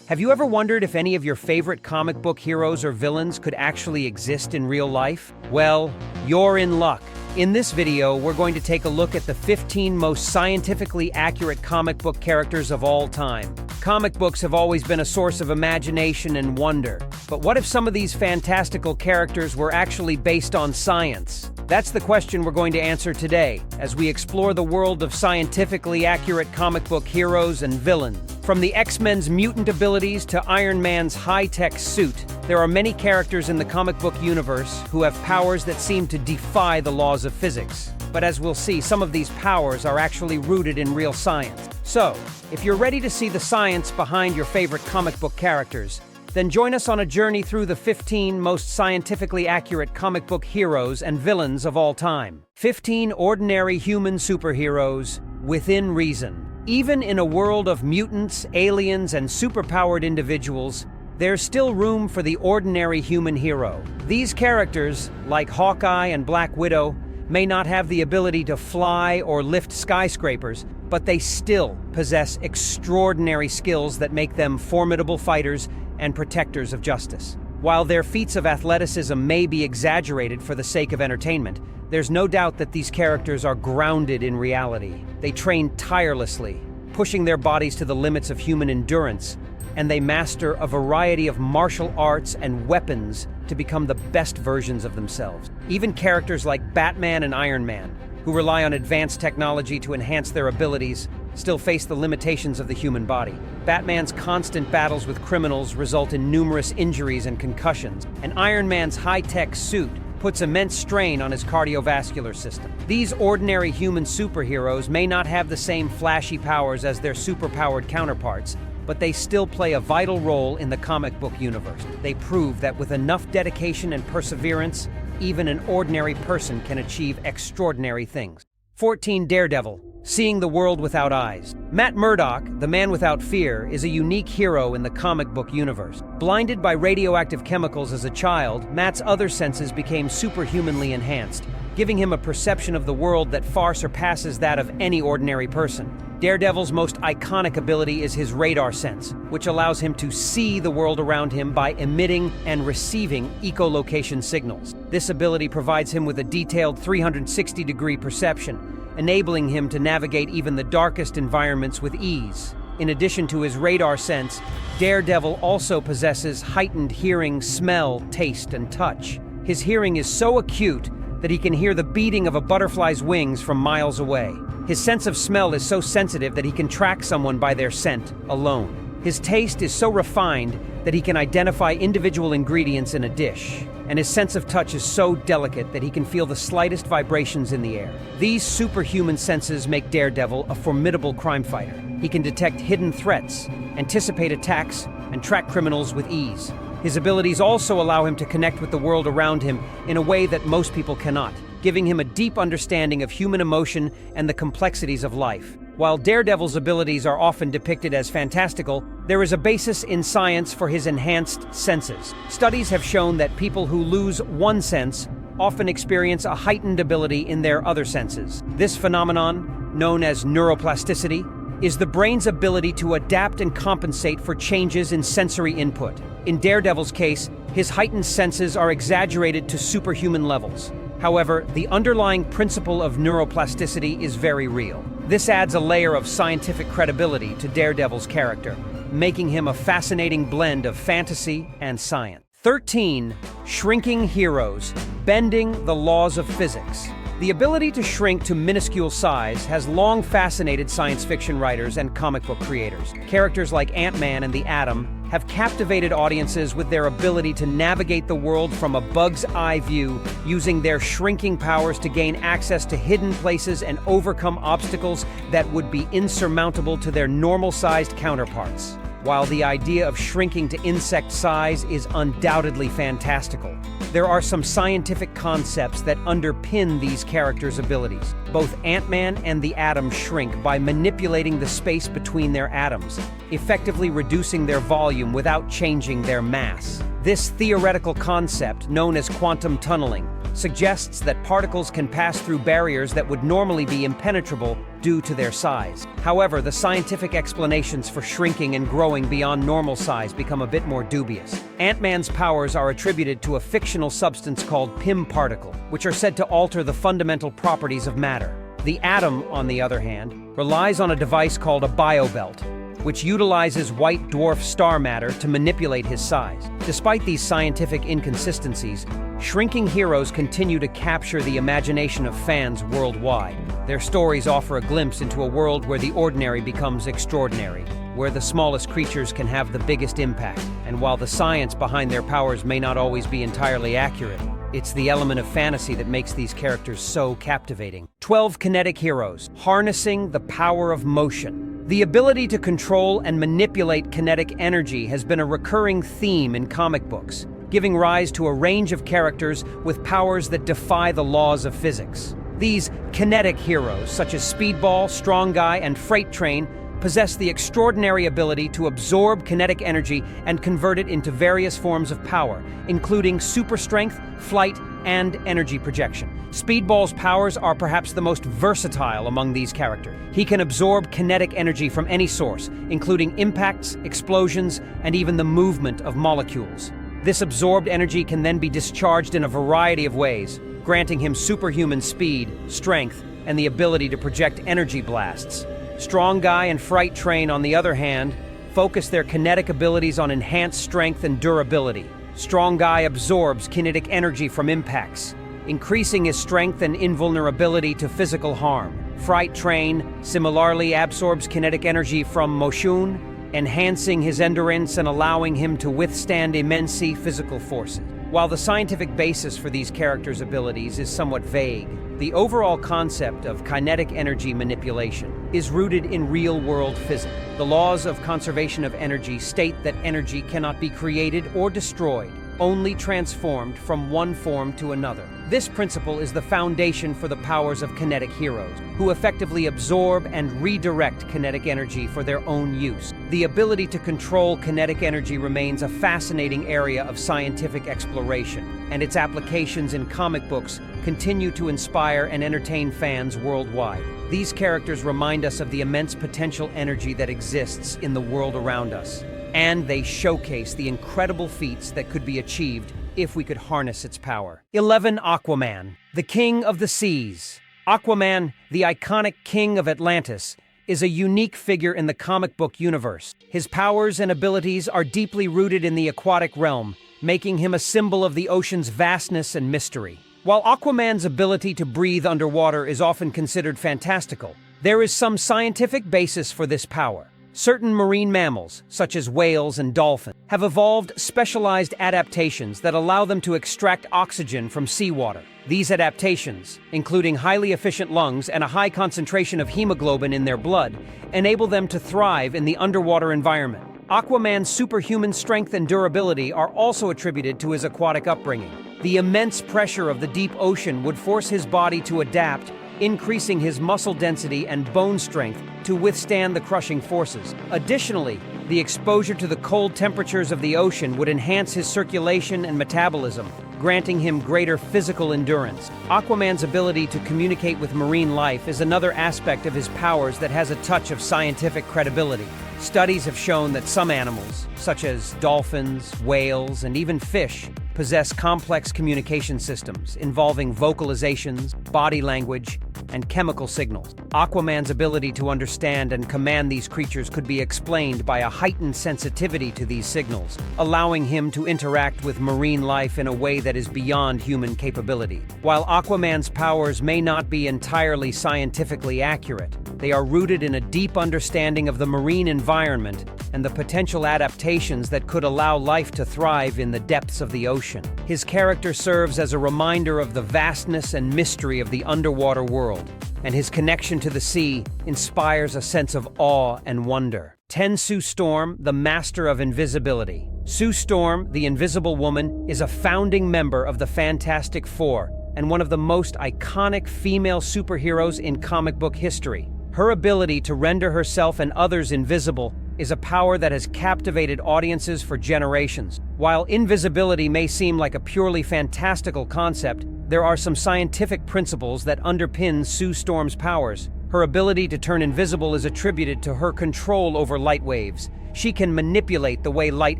Have you ever wondered if any of your favorite comic book heroes or villains could actually exist in real life? Well, you're in luck. In this video, we're going to take a look at the 15 most scientifically accurate comic book characters of all time. Comic books have always been a source of imagination and wonder. But what if some of these fantastical characters were actually based on science? That's the question we're going to answer today, as we explore the world of scientifically accurate comic book heroes and villains. From the X-Men's mutant abilities to Iron Man's high-tech suit, there are many characters in the comic book universe who have powers that seem to defy the laws of physics. But as we'll see, some of these powers are actually rooted in real science. So, if you're ready to see the science behind your favorite comic book characters, then join us on a journey through the 15 most scientifically accurate comic book heroes and villains of all time. 15 ordinary human superheroes within reason. Even in a world of mutants, aliens, and superpowered individuals, there's still room for the ordinary human hero. These characters, like Hawkeye and Black Widow, may not have the ability to fly or lift skyscrapers, but they still possess extraordinary skills that make them formidable fighters and protectors of justice. While their feats of athleticism may be exaggerated for the sake of entertainment, there's no doubt that these characters are grounded in reality. They train tirelessly, pushing their bodies to the limits of human endurance, and they master a variety of martial arts and weapons to become the best versions of themselves. Even characters like Batman and Iron Man, who rely on advanced technology to enhance their abilities, still face the limitations of the human body. Batman's constant battles with criminals result in numerous injuries and concussions, and Iron Man's high-tech suit puts immense strain on his cardiovascular system. These ordinary human superheroes may not have the same flashy powers as their superpowered counterparts, but they still play a vital role in the comic book universe. They prove that with enough dedication and perseverance, even an ordinary person can achieve extraordinary things. 14. Daredevil, seeing the world without eyes. Matt Murdock, the man without fear, is a unique hero in the comic book universe. Blinded by radioactive chemicals as a child, Matt's other senses became superhumanly enhanced, giving him a perception of the world that far surpasses that of any ordinary person. Daredevil's most iconic ability is his radar sense, which allows him to see the world around him by emitting and receiving echolocation signals. This ability provides him with a detailed 360-degree perception, enabling him to navigate even the darkest environments with ease. In addition to his radar sense, Daredevil also possesses heightened hearing, smell, taste, and touch. His hearing is so acute that he can hear the beating of a butterfly's wings from miles away. His sense of smell is so sensitive that he can track someone by their scent alone. His taste is so refined that he can identify individual ingredients in a dish. And his sense of touch is so delicate that he can feel the slightest vibrations in the air. These superhuman senses make Daredevil a formidable crime fighter. He can detect hidden threats, anticipate attacks, and track criminals with ease. His abilities also allow him to connect with the world around him in a way that most people cannot, giving him a deep understanding of human emotion and the complexities of life. While Daredevil's abilities are often depicted as fantastical, there is a basis in science for his enhanced senses. Studies have shown that people who lose one sense often experience a heightened ability in their other senses. This phenomenon, known as neuroplasticity, is the brain's ability to adapt and compensate for changes in sensory input. In Daredevil's case, his heightened senses are exaggerated to superhuman levels. However, the underlying principle of neuroplasticity is very real. This adds a layer of scientific credibility to Daredevil's character, making him a fascinating blend of fantasy and science. 13. Shrinking heroes, bending the laws of physics. The ability to shrink to minuscule size has long fascinated science fiction writers and comic book creators. Characters like Ant-Man and the Atom have captivated audiences with their ability to navigate the world from a bug's eye view, using their shrinking powers to gain access to hidden places and overcome obstacles that would be insurmountable to their normal-sized counterparts. While the idea of shrinking to insect size is undoubtedly fantastical, there are some scientific concepts that underpin these characters' abilities. Both Ant-Man and the Atom shrink by manipulating the space between their atoms, effectively reducing their volume without changing their mass. This theoretical concept, known as quantum tunneling, suggests that particles can pass through barriers that would normally be impenetrable due to their size. However, the scientific explanations for shrinking and growing beyond normal size become a bit more dubious. Ant-Man's powers are attributed to a fictional substance called Pym particle, which are said to alter the fundamental properties of matter. The Atom, on the other hand, relies on a device called a biobelt, which utilizes white dwarf star matter to manipulate his size. Despite these scientific inconsistencies, shrinking heroes continue to capture the imagination of fans worldwide. Their stories offer a glimpse into a world where the ordinary becomes extraordinary, where the smallest creatures can have the biggest impact. And while the science behind their powers may not always be entirely accurate, it's the element of fantasy that makes these characters so captivating. 12 kinetic heroes, harnessing the power of motion. The ability to control and manipulate kinetic energy has been a recurring theme in comic books, giving rise to a range of characters with powers that defy the laws of physics. These kinetic heroes, such as Speedball, Strong Guy, and Freight Train, possess the extraordinary ability to absorb kinetic energy and convert it into various forms of power, including super strength, flight, and energy projection. Speedball's powers are perhaps the most versatile among these characters. He can absorb kinetic energy from any source, including impacts, explosions, and even the movement of molecules. This absorbed energy can then be discharged in a variety of ways, granting him superhuman speed, strength, and the ability to project energy blasts. Strong Guy and Freight Train, on the other hand, focus their kinetic abilities on enhanced strength and durability. Strong Guy absorbs kinetic energy from impacts, increasing his strength and invulnerability to physical harm. Freight Train similarly absorbs kinetic energy from motion, enhancing his endurance and allowing him to withstand immense physical forces. While the scientific basis for these characters' abilities is somewhat vague, the overall concept of kinetic energy manipulation is rooted in real-world physics. The laws of conservation of energy state that energy cannot be created or destroyed, only transformed from one form to another. This principle is the foundation for the powers of kinetic heroes, who effectively absorb and redirect kinetic energy for their own use. The ability to control kinetic energy remains a fascinating area of scientific exploration, and its applications in comic books continue to inspire and entertain fans worldwide. These characters remind us of the immense potential energy that exists in the world around us, and they showcase the incredible feats that could be achieved if we could harness its power. 11. Aquaman, the King of the Seas. Aquaman, the iconic King of Atlantis, is a unique figure in the comic book universe. His powers and abilities are deeply rooted in the aquatic realm, making him a symbol of the ocean's vastness and mystery. While Aquaman's ability to breathe underwater is often considered fantastical, there is some scientific basis for this power. Certain marine mammals, such as whales and dolphins, have evolved specialized adaptations that allow them to extract oxygen from seawater. These adaptations, including highly efficient lungs and a high concentration of hemoglobin in their blood, enable them to thrive in the underwater environment. Aquaman's superhuman strength and durability are also attributed to his aquatic upbringing. The immense pressure of the deep ocean would force his body to adapt, increasing his muscle density and bone strength to withstand the crushing forces. Additionally, the exposure to the cold temperatures of the ocean would enhance his circulation and metabolism, granting him greater physical endurance. Aquaman's ability to communicate with marine life is another aspect of his powers that has a touch of scientific credibility. Studies have shown that some animals, such as dolphins, whales, and even fish, possess complex communication systems involving vocalizations, body language, and chemical signals. Aquaman's ability to understand and command these creatures could be explained by a heightened sensitivity to these signals, allowing him to interact with marine life in a way that is beyond human capability. While Aquaman's powers may not be entirely scientifically accurate, they are rooted in a deep understanding of the marine environment and the potential adaptations that could allow life to thrive in the depths of the ocean. His character serves as a reminder of the vastness and mystery of the underwater world, and his connection to the sea inspires a sense of awe and wonder. 10. Sue Storm, the Master of Invisibility. Sue Storm, the Invisible Woman, is a founding member of the Fantastic Four and one of the most iconic female superheroes in comic book history. Her ability to render herself and others invisible is a power that has captivated audiences for generations. While invisibility may seem like a purely fantastical concept, there are some scientific principles that underpin Sue Storm's powers. Her ability to turn invisible is attributed to her control over light waves. She can manipulate the way light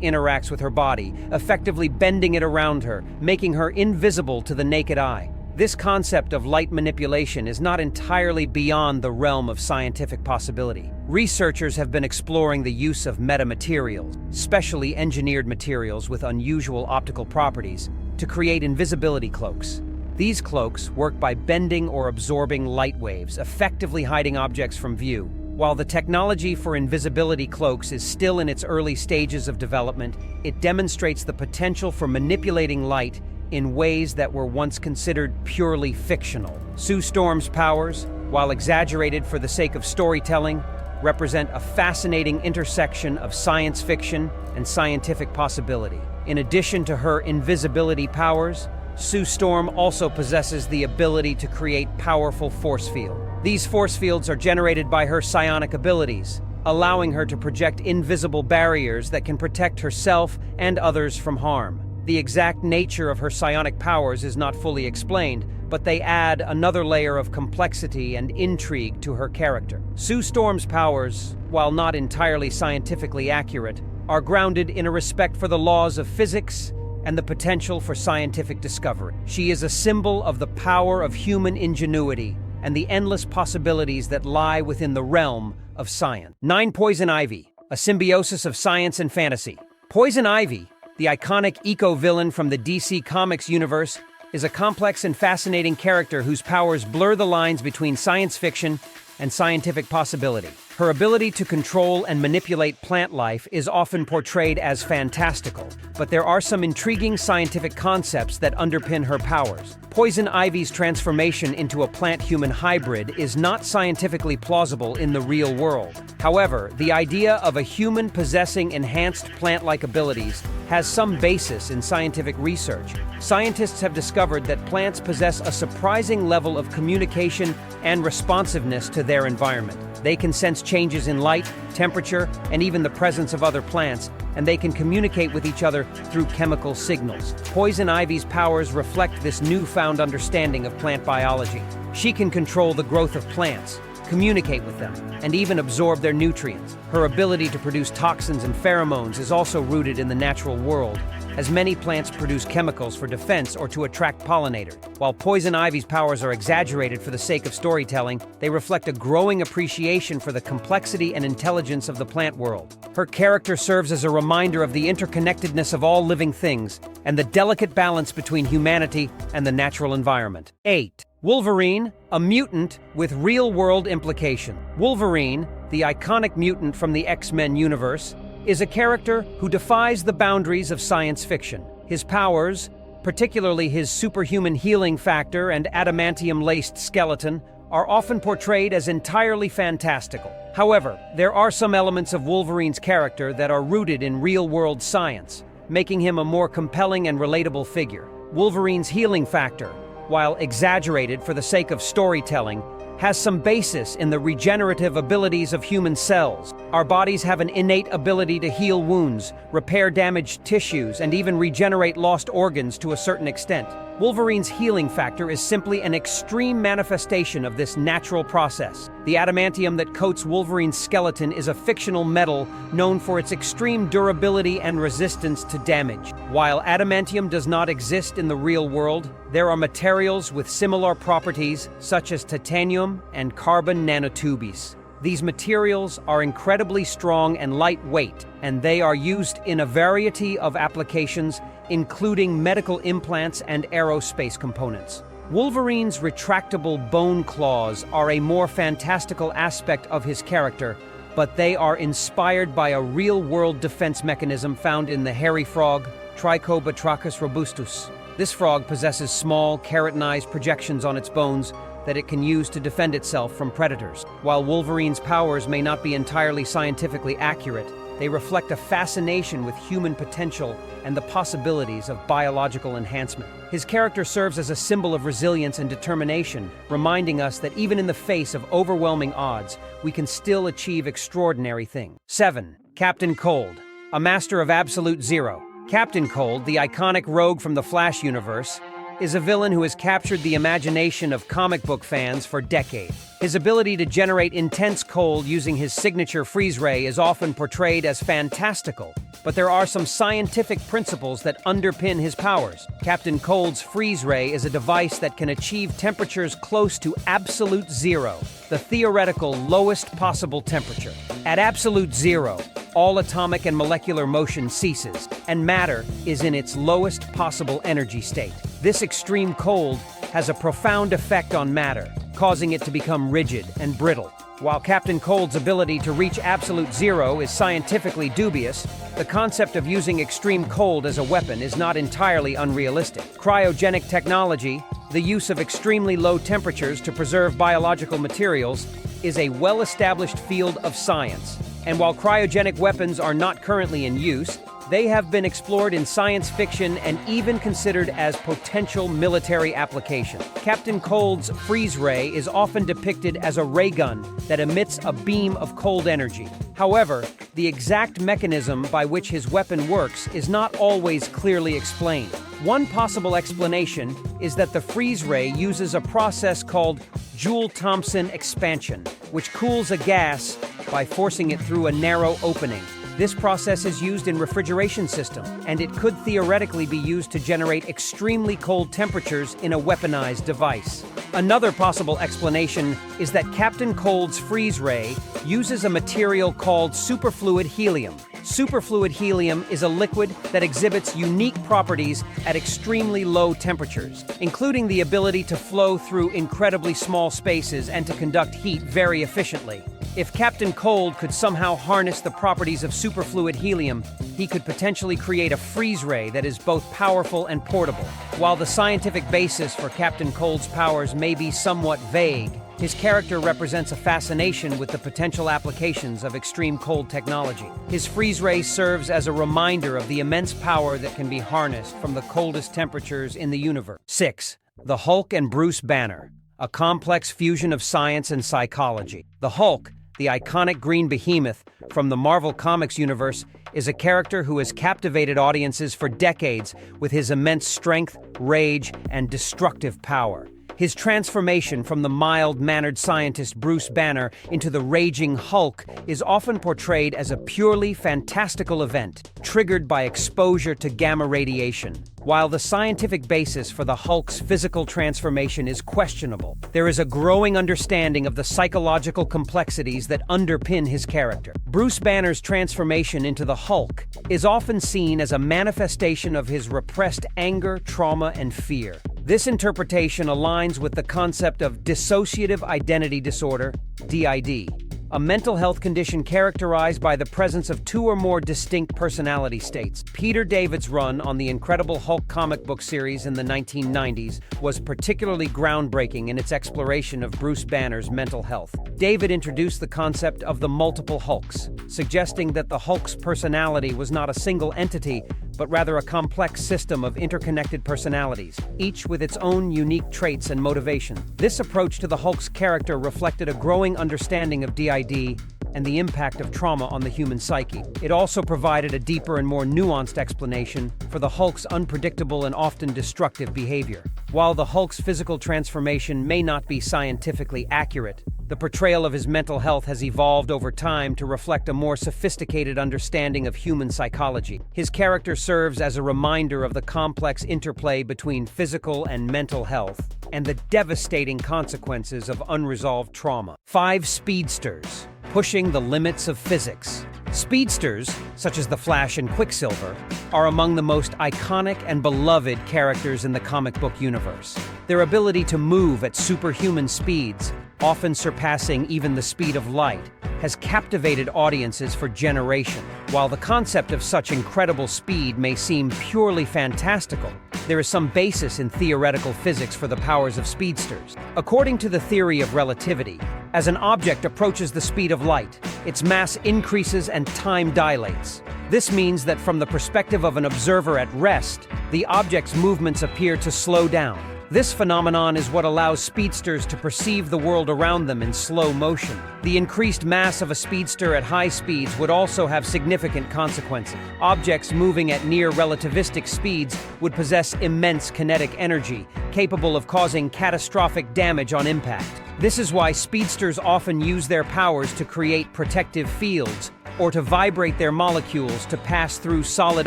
interacts with her body, effectively bending it around her, making her invisible to the naked eye. This concept of light manipulation is not entirely beyond the realm of scientific possibility. Researchers have been exploring the use of metamaterials, specially engineered materials with unusual optical properties, to create invisibility cloaks. These cloaks work by bending or absorbing light waves, effectively hiding objects from view. While the technology for invisibility cloaks is still in its early stages of development, it demonstrates the potential for manipulating light in ways that were once considered purely fictional. Sue Storm's powers, while exaggerated for the sake of storytelling, represent a fascinating intersection of science fiction and scientific possibility. In addition to her invisibility powers, Sue Storm also possesses the ability to create powerful force fields. These force fields are generated by her psionic abilities, allowing her to project invisible barriers that can protect herself and others from harm. The exact nature of her psionic powers is not fully explained, but they add another layer of complexity and intrigue to her character. Sue Storm's powers, while not entirely scientifically accurate, are grounded in a respect for the laws of physics and the potential for scientific discovery. She is a symbol of the power of human ingenuity and the endless possibilities that lie within the realm of science. 9. Poison Ivy, a symbiosis of science and fantasy. Poison Ivy, the iconic eco-villain from the DC Comics universe, is a complex and fascinating character whose powers blur the lines between science fiction and scientific possibility. Her ability to control and manipulate plant life is often portrayed as fantastical, but there are some intriguing scientific concepts that underpin her powers. Poison Ivy's transformation into a plant-human hybrid is not scientifically plausible in the real world. However, the idea of a human possessing enhanced plant-like abilities has some basis in scientific research. Scientists have discovered that plants possess a surprising level of communication and responsiveness to their environment. They can sense changes in light, temperature, and even the presence of other plants, and they can communicate with each other through chemical signals. Poison Ivy's powers reflect this newfound understanding of plant biology. She can control the growth of plants, communicate with them, and even absorb their nutrients. Her ability to produce toxins and pheromones is also rooted in the natural world, as many plants produce chemicals for defense or to attract pollinators. While Poison Ivy's powers are exaggerated for the sake of storytelling, they reflect a growing appreciation for the complexity and intelligence of the plant world. Her character serves as a reminder of the interconnectedness of all living things and the delicate balance between humanity and the natural environment. 8. Wolverine, a mutant with real-world implication. Wolverine, the iconic mutant from the X-Men universe, is a character who defies the boundaries of science fiction. His powers, particularly his superhuman healing factor and adamantium-laced skeleton, are often portrayed as entirely fantastical. However, there are some elements of Wolverine's character that are rooted in real-world science, making him a more compelling and relatable figure. Wolverine's healing factor, while exaggerated for the sake of storytelling, has some basis in the regenerative abilities of human cells. Our bodies have an innate ability to heal wounds, repair damaged tissues, and even regenerate lost organs to a certain extent. Wolverine's healing factor is simply an extreme manifestation of this natural process. The adamantium that coats Wolverine's skeleton is a fictional metal known for its extreme durability and resistance to damage. While adamantium does not exist in the real world, there are materials with similar properties such as titanium and carbon nanotubes. These materials are incredibly strong and lightweight, and they are used in a variety of applications, including medical implants and aerospace components. Wolverine's retractable bone claws are a more fantastical aspect of his character, but they are inspired by a real-world defense mechanism found in the hairy frog, Trichobatrachus robustus. This frog possesses small, keratinized projections on its bones that it can use to defend itself from predators. While Wolverine's powers may not be entirely scientifically accurate, they reflect a fascination with human potential and the possibilities of biological enhancement. His character serves as a symbol of resilience and determination, reminding us that even in the face of overwhelming odds, we can still achieve extraordinary things. 7. Captain Cold, a master of absolute zero. Captain Cold, the iconic rogue from the Flash universe, is a villain who has captured the imagination of comic book fans for decades. His ability to generate intense cold using his signature freeze ray is often portrayed as fantastical, but there are some scientific principles that underpin his powers. Captain Cold's freeze ray is a device that can achieve temperatures close to absolute zero, the theoretical lowest possible temperature. At absolute zero, all atomic and molecular motion ceases, and matter is in its lowest possible energy state. This extreme cold has a profound effect on matter, causing it to become rigid and brittle. While Captain Cold's ability to reach absolute zero is scientifically dubious, the concept of using extreme cold as a weapon is not entirely unrealistic. Cryogenic technology, the use of extremely low temperatures to preserve biological materials, is a well-established field of science. And while cryogenic weapons are not currently in use, they have been explored in science fiction and even considered as potential military application. Captain Cold's freeze ray is often depicted as a ray gun that emits a beam of cold energy. However, the exact mechanism by which his weapon works is not always clearly explained. One possible explanation is that the freeze ray uses a process called Joule-Thomson expansion, which cools a gas by forcing it through a narrow opening. This process is used in refrigeration systems, and it could theoretically be used to generate extremely cold temperatures in a weaponized device. Another possible explanation is that Captain Cold's freeze ray uses a material called superfluid helium. Superfluid helium is a liquid that exhibits unique properties at extremely low temperatures, including the ability to flow through incredibly small spaces and to conduct heat very efficiently. If Captain Cold could somehow harness the properties of superfluid helium, he could potentially create a freeze ray that is both powerful and portable. While the scientific basis for Captain Cold's powers may be somewhat vague, his character represents a fascination with the potential applications of extreme cold technology. His freeze ray serves as a reminder of the immense power that can be harnessed from the coldest temperatures in the universe. 6. The Hulk and Bruce Banner, a complex fusion of science and psychology. The Hulk, the iconic green behemoth from the Marvel Comics universe, is a character who has captivated audiences for decades with his immense strength, rage, and destructive power. His transformation from the mild-mannered scientist Bruce Banner into the raging Hulk is often portrayed as a purely fantastical event, triggered by exposure to gamma radiation. While the scientific basis for the Hulk's physical transformation is questionable, there is a growing understanding of the psychological complexities that underpin his character. Bruce Banner's transformation into the Hulk is often seen as a manifestation of his repressed anger, trauma, and fear. This interpretation aligns with the concept of dissociative identity disorder, DID, a mental health condition characterized by the presence of two or more distinct personality states. Peter David's run on the Incredible Hulk comic book series in the 1990s was particularly groundbreaking in its exploration of Bruce Banner's mental health. David introduced the concept of the multiple Hulks, suggesting that the Hulk's personality was not a single entity, but rather a complex system of interconnected personalities, each with its own unique traits and motivation. This approach to the Hulk's character reflected a growing understanding of DID and the impact of trauma on the human psyche. It also provided a deeper and more nuanced explanation for the Hulk's unpredictable and often destructive behavior. While the Hulk's physical transformation may not be scientifically accurate, the portrayal of his mental health has evolved over time to reflect a more sophisticated understanding of human psychology. His character serves as a reminder of the complex interplay between physical and mental health and the devastating consequences of unresolved trauma. 5 Speedsters, pushing the limits of physics. Speedsters, such as the Flash and Quicksilver, are among the most iconic and beloved characters in the comic book universe. Their ability to move at superhuman speeds, often surpassing even the speed of light, has captivated audiences for generations. While the concept of such incredible speed may seem purely fantastical, there is some basis in theoretical physics for the powers of speedsters. According to the theory of relativity, as an object approaches the speed of light, its mass increases and time dilates. This means that from the perspective of an observer at rest, the object's movements appear to slow down. This phenomenon is what allows speedsters to perceive the world around them in slow motion. The increased mass of a speedster at high speeds would also have significant consequences. Objects moving at near relativistic speeds would possess immense kinetic energy, capable of causing catastrophic damage on impact. This is why speedsters often use their powers to create protective fields, or to vibrate their molecules to pass through solid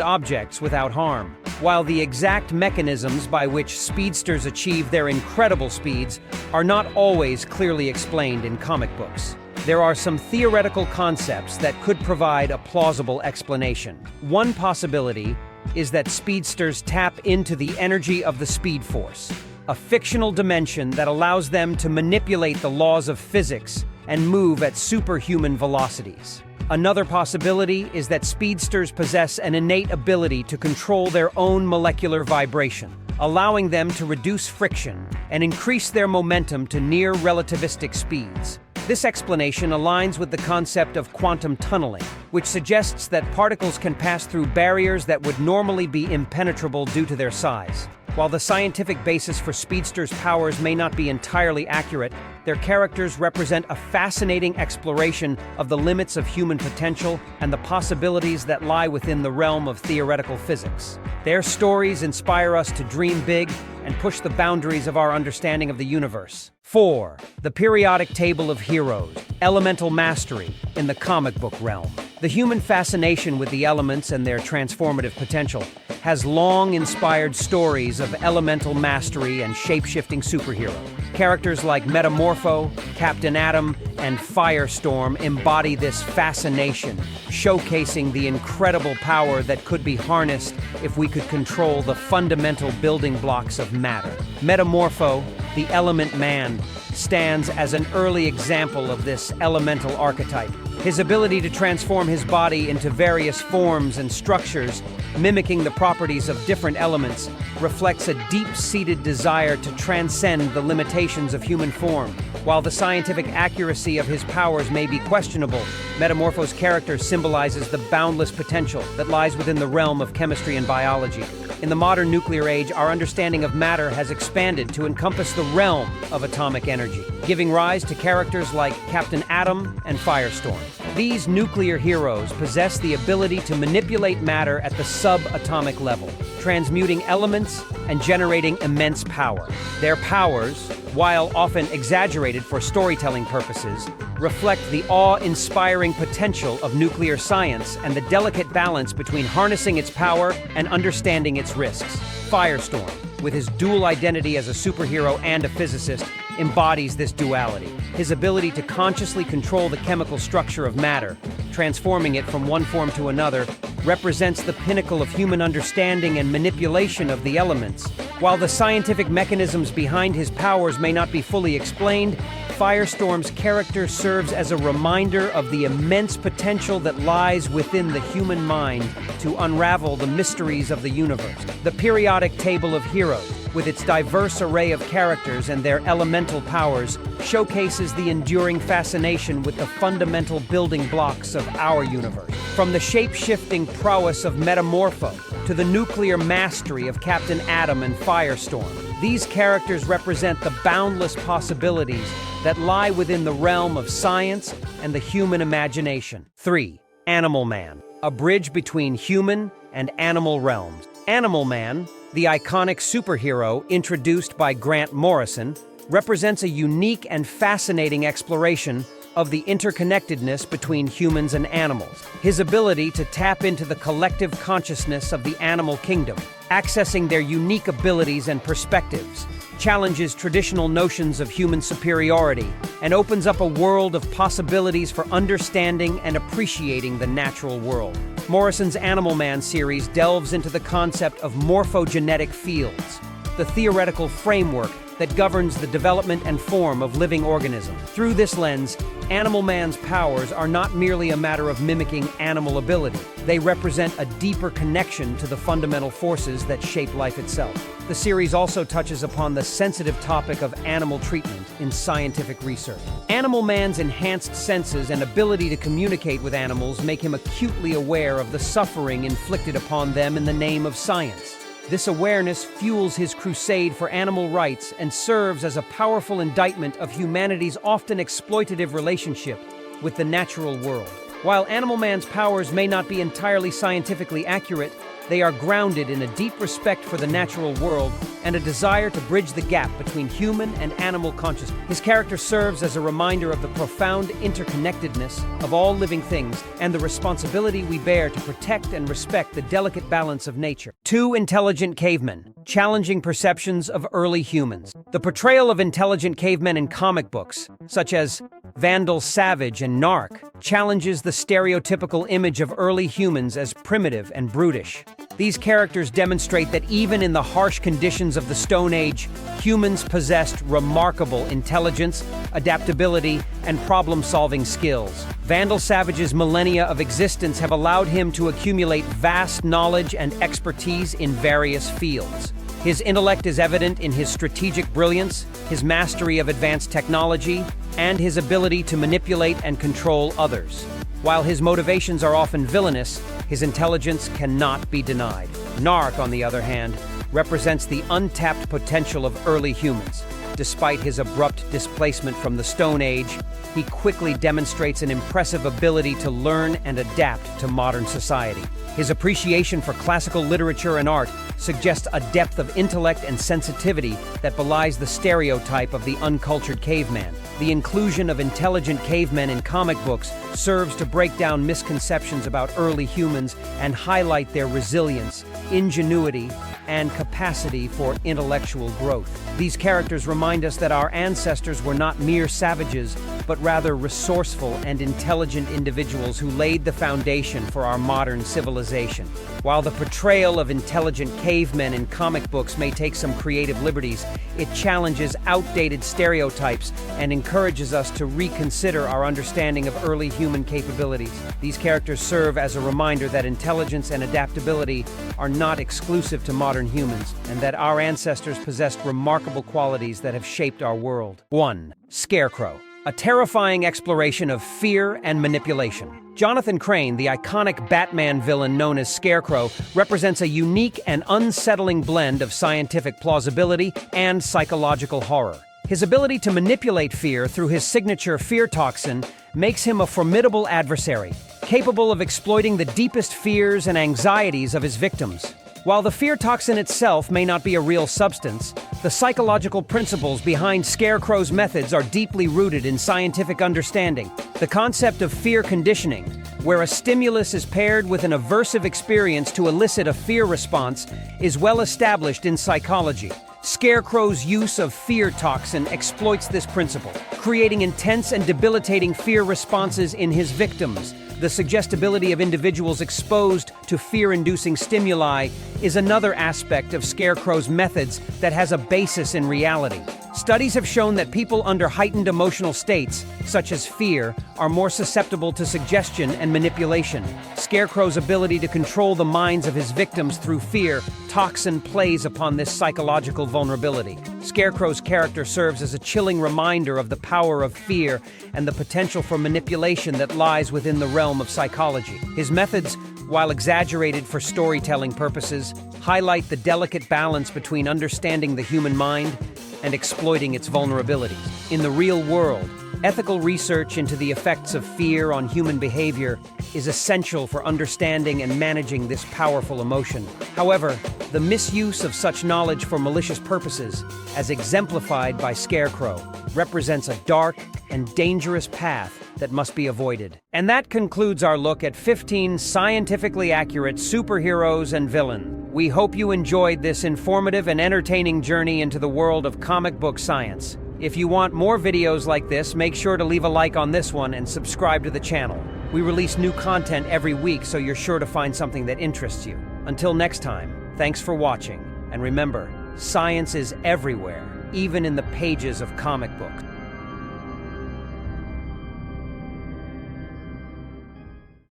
objects without harm. While the exact mechanisms by which speedsters achieve their incredible speeds are not always clearly explained in comic books, there are some theoretical concepts that could provide a plausible explanation. One possibility is that speedsters tap into the energy of the Speed Force, a fictional dimension that allows them to manipulate the laws of physics and move at superhuman velocities. Another possibility is that speedsters possess an innate ability to control their own molecular vibration, allowing them to reduce friction and increase their momentum to near relativistic speeds. This explanation aligns with the concept of quantum tunneling, which suggests that particles can pass through barriers that would normally be impenetrable due to their size. While the scientific basis for speedsters' powers may not be entirely accurate, their characters represent a fascinating exploration of the limits of human potential and the possibilities that lie within the realm of theoretical physics. Their stories inspire us to dream big and push the boundaries of our understanding of the universe. 4. The periodic table of heroes, elemental mastery in the comic book realm. The human fascination with the elements and their transformative potential has long inspired stories of elemental mastery and shape-shifting superheroes. Characters like Metamorpho, Captain Atom, and Firestorm embody this fascination, showcasing the incredible power that could be harnessed if we could control the fundamental building blocks of matter. Metamorpho, the Element Man, stands as an early example of this elemental archetype. His ability to transform his body into various forms and structures, mimicking the properties of different elements, reflects a deep-seated desire to transcend the limitations of human form. While the scientific accuracy of his powers may be questionable, Metamorpho's character symbolizes the boundless potential that lies within the realm of chemistry and biology. In the modern nuclear age, our understanding of matter has expanded to encompass the realm of atomic energy, giving rise to characters like Captain Atom and Firestorm. These nuclear heroes possess the ability to manipulate matter at the subatomic level, transmuting elements and generating immense power. Their powers, while often exaggerated for storytelling purposes, reflect the awe-inspiring potential of nuclear science and the delicate balance between harnessing its power and understanding its risks. Firestorm, with his dual identity as a superhero and a physicist, embodies this duality. His ability to consciously control the chemical structure of matter, transforming it from one form to another, represents the pinnacle of human understanding and manipulation of the elements. While the scientific mechanisms behind his powers may not be fully explained, Firestorm's character serves as a reminder of the immense potential that lies within the human mind to unravel the mysteries of the universe. The periodic table of heroes, with its diverse array of characters and their elemental powers, showcases the enduring fascination with the fundamental building blocks of our universe. From the shape-shifting prowess of Metamorpho to the nuclear mastery of Captain Atom and Firestorm, these characters represent the boundless possibilities that lie within the realm of science and the human imagination. 3. Animal Man, a bridge between human and animal realms. Animal Man, the iconic superhero introduced by Grant Morrison, represents a unique and fascinating exploration of the interconnectedness between humans and animals. His ability to tap into the collective consciousness of the animal kingdom, accessing their unique abilities and perspectives, challenges traditional notions of human superiority and opens up a world of possibilities for understanding and appreciating the natural world. Morrison's Animal Man series delves into the concept of morphogenetic fields, the theoretical framework that governs the development and form of living organisms. Through this lens, Animal Man's powers are not merely a matter of mimicking animal ability. They represent a deeper connection to the fundamental forces that shape life itself. The series also touches upon the sensitive topic of animal treatment in scientific research. Animal Man's enhanced senses and ability to communicate with animals make him acutely aware of the suffering inflicted upon them in the name of science. This awareness fuels his crusade for animal rights and serves as a powerful indictment of humanity's often exploitative relationship with the natural world. While Animal Man's powers may not be entirely scientifically accurate, they are grounded in a deep respect for the natural world and a desire to bridge the gap between human and animal consciousness. His character serves as a reminder of the profound interconnectedness of all living things and the responsibility we bear to protect and respect the delicate balance of nature. Two intelligent cavemen, challenging perceptions of early humans. The portrayal of intelligent cavemen in comic books, such as Vandal, Savage, and Narc, challenges the stereotypical image of early humans as primitive and brutish. These characters demonstrate that even in the harsh conditions of the Stone Age, humans possessed remarkable intelligence, adaptability, and problem-solving skills. Vandal Savage's millennia of existence have allowed him to accumulate vast knowledge and expertise in various fields. His intellect is evident in his strategic brilliance, his mastery of advanced technology, and his ability to manipulate and control others. While his motivations are often villainous, his intelligence cannot be denied. Narc, on the other hand, represents the untapped potential of early humans. Despite his abrupt displacement from the Stone Age, he quickly demonstrates an impressive ability to learn and adapt to modern society. His appreciation for classical literature and art suggests a depth of intellect and sensitivity that belies the stereotype of the uncultured caveman. The inclusion of intelligent cavemen in comic books serves to break down misconceptions about early humans and highlight their resilience, ingenuity, and capacity for intellectual growth. These characters remind us that our ancestors were not mere savages, but rather resourceful and intelligent individuals who laid the foundation for our modern civilization. While the portrayal of intelligent cavemen in comic books may take some creative liberties, it challenges outdated stereotypes and encourages us to reconsider our understanding of early human capabilities. These characters serve as a reminder that intelligence and adaptability are not exclusive to modern humans, and that our ancestors possessed remarkable qualities that have shaped our world. 1. Scarecrow. A terrifying exploration of fear and manipulation. Jonathan Crane, the iconic Batman villain known as Scarecrow, represents a unique and unsettling blend of scientific plausibility and psychological horror. His ability to manipulate fear through his signature fear toxin makes him a formidable adversary, capable of exploiting the deepest fears and anxieties of his victims. While the fear toxin itself may not be a real substance, the psychological principles behind Scarecrow's methods are deeply rooted in scientific understanding. The concept of fear conditioning, where a stimulus is paired with an aversive experience to elicit a fear response, is well established in psychology. Scarecrow's use of fear toxin exploits this principle, creating intense and debilitating fear responses in his victims. The suggestibility of individuals exposed to fear-inducing stimuli is another aspect of Scarecrow's methods that has a basis in reality. Studies have shown that people under heightened emotional states, such as fear, are more susceptible to suggestion and manipulation. Scarecrow's ability to control the minds of his victims through fear toxin plays upon this psychological vulnerability. Scarecrow's character serves as a chilling reminder of the power of fear and the potential for manipulation that lies within the realm of psychology. His methods, while exaggerated for storytelling purposes, highlight the delicate balance between understanding the human mind and exploiting its vulnerabilities. In the real world, ethical research into the effects of fear on human behavior is essential for understanding and managing this powerful emotion. However, the misuse of such knowledge for malicious purposes, as exemplified by Scarecrow, represents a dark and dangerous path that must be avoided. And that concludes our look at 15 scientifically accurate superheroes and villains. We hope you enjoyed this informative and entertaining journey into the world of comic book science. If you want more videos like this, make sure to leave a like on this one and subscribe to the channel. We release new content every week, so you're sure to find something that interests you. Until next time, thanks for watching. And remember, science is everywhere, even in the pages of comic books.